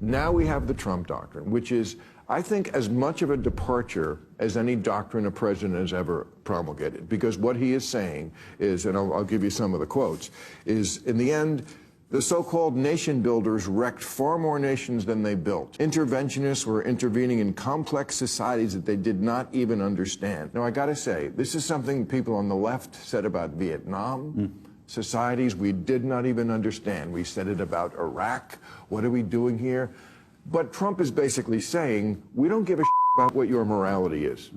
Now we have the Trump doctrine, which is, I think, as much of a departure as any doctrine a president has ever promulgated. Because what he is saying is, and I'll give you some of the quotes, is in the end, the so-called nation builders wrecked far more nations than they built. Interventionists were intervening in complex societies that they did not even understand. Now, I got to say, this is something people on the left said about Vietnam. Societies we did not even understand. We said it about Iraq. What are we doing here? But Trump is basically saying, we don't give a about what your morality is.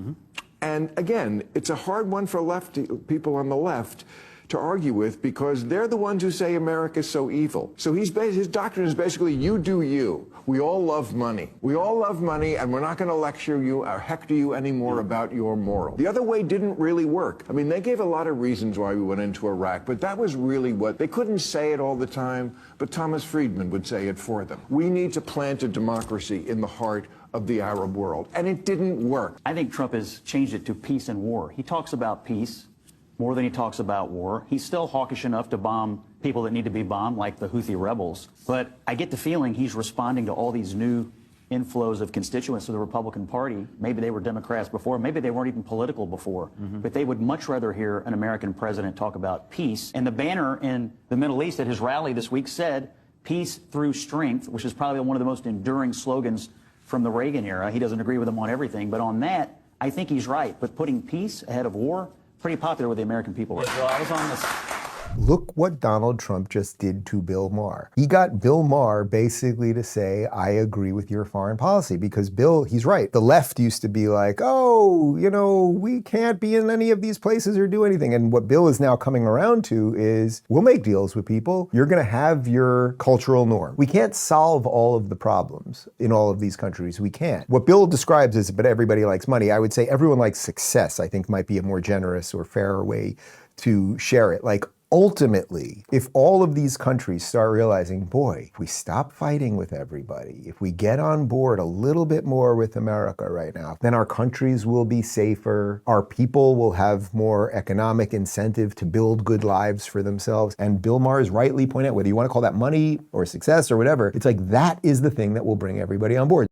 And again, it's a hard one for people on the left to argue with, because they're the ones who say America's so evil. So his doctrine is basically, you do you. We all love money. We all love money, and we're not going to lecture you or hector you anymore about your moral. The other way didn't really work. I mean, they gave a lot of reasons why we went into Iraq, but that was really what, they couldn't say it all the time, but Thomas Friedman would say it for them. We need to plant a democracy in the heart of the Arab world, and it didn't work. I think Trump has changed it to peace and war. He talks about peace more than he talks about war. He's still hawkish enough to bomb people that need to be bombed, like the Houthi rebels. But I get the feeling he's responding to all these new inflows of constituents to the Republican Party. Maybe they were Democrats before, maybe they weren't even political before, but they would much rather hear an American president talk about peace. And the banner in the Middle East at his rally this week said, peace through strength, which is probably one of the most enduring slogans from the Reagan era. He doesn't agree with him on everything, but on that, I think he's right. But putting peace ahead of war, pretty popular with the American people. Well, I was on this. Look what Donald Trump just did to Bill Maher. He got Bill Maher basically to say, I agree with your foreign policy, because Bill, he's right. The left used to be like, oh, you know, we can't be in any of these places or do anything. And what Bill is now coming around to is, we'll make deals with people. You're going to have your cultural norm. We can't solve all of the problems in all of these countries. We can't. What Bill describes is, but everybody likes money. I would say everyone likes success, I think might be a more generous or fairer way to share it. Like, ultimately, if all of these countries start realizing, boy, if we stop fighting with everybody, if we get on board a little bit more with America right now, then our countries will be safer, our people will have more economic incentive to build good lives for themselves. And Bill Maher is rightly pointing out, whether you want to call that money or success or whatever, it's like that is the thing that will bring everybody on board.